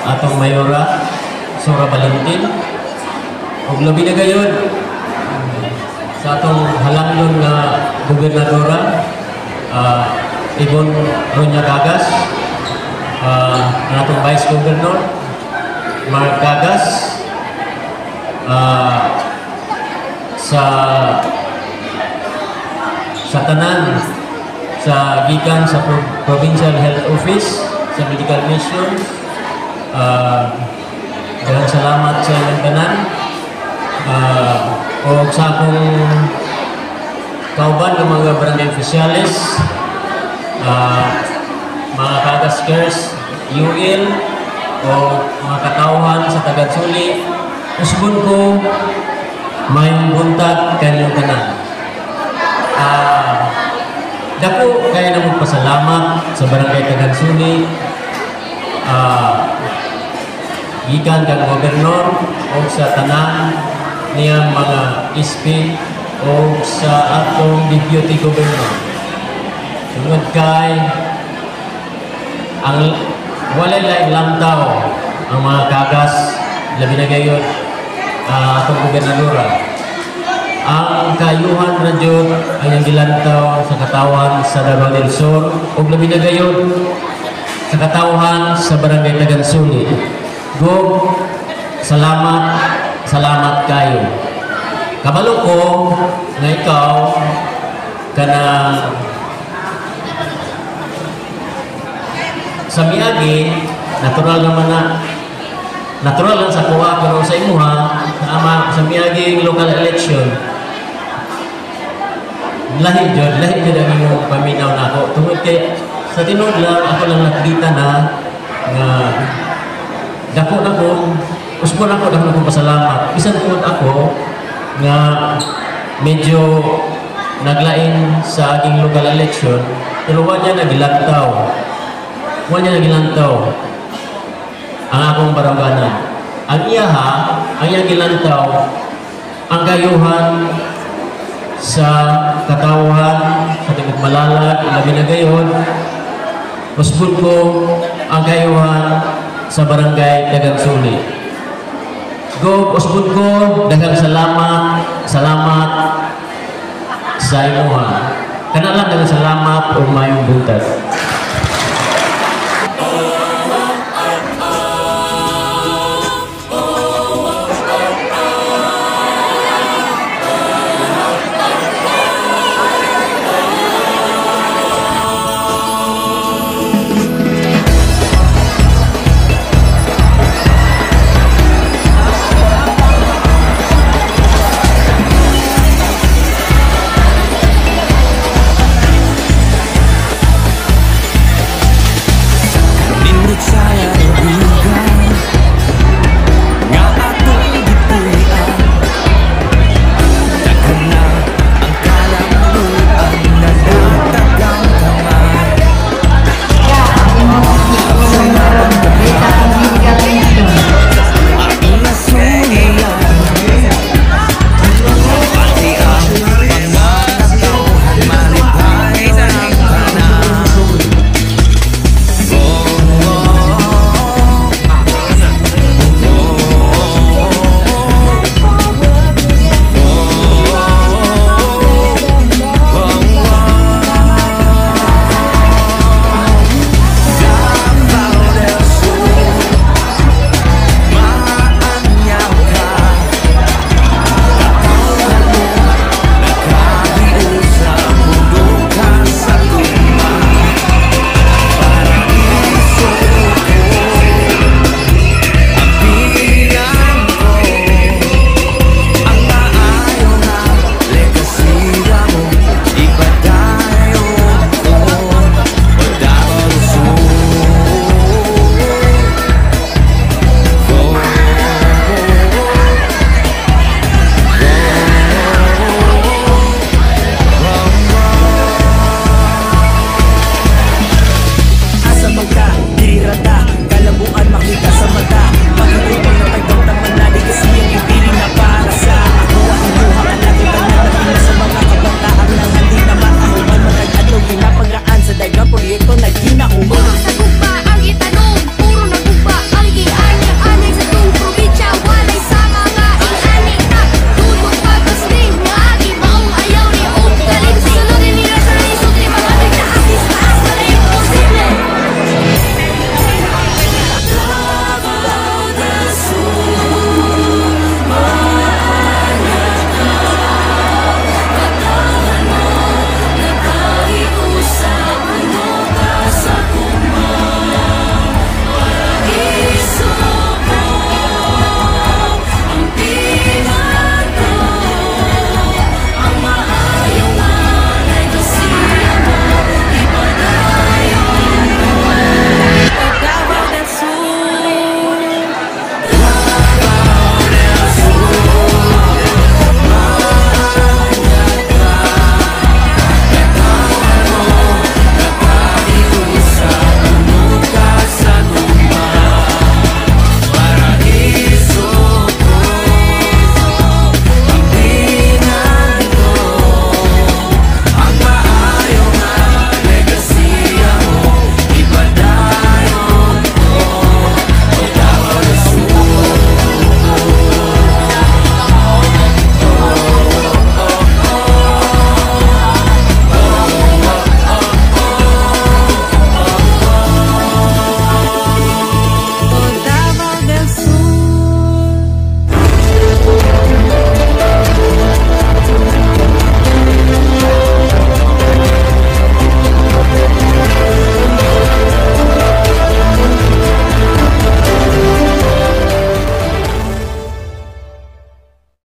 atong Mayora Sora Valentin ug labi na gayud sa atong halangyon nga gobernadora Ibon Ronya Gagas, ang atong Vice Governor Mark Gagas, sa tanan sa gikan sa Provincial Health Office sa Medical Mission, daghang salamat sa inyong tanan, o sa akong kauban ng mga barangay officiales, mga kagaskers, UL o mga katauhan sa Tagadsuli. Usbon ko mayong buntag kanyang tanan. Dako kaya na magpasalamat sa barangay Tagadsuli, gikan kang gobernador o sa tanan niyang mga SP o sa atong deputy governor. Tungod kay ang walay laing lantaw ang mga kagas labi na gayon atong gobernadora. Ang kayuhan na jud ay ang gilantaw sa katawan sa Davao del Sur ug labi na gayon sa katawan sa barangay Tagadsuli. Go, salamat kayo. Kabalo ko na ikaw kana sa miagi natural lang sa kuha pero sa imuha sa miagi local election lahi jud ang imong paminaw nako tungod kay sa tinud lang ako lang nakita na nga dako na ko usbon ako dako na ko pasalamat bisan pod ako nga medyo naglain sa aking local election pero wa niya nagilantaw ang akong barangganan. Ang iyang gilantaw ang kayuhan sa katawhan sa Tigod Malalag labi na gayon usbon ko ang kayuhan sa barangay Tagadsuli. Go, usbon ko daghang salamat sa imuha. Kana lang daghang salamat o mayong buntag.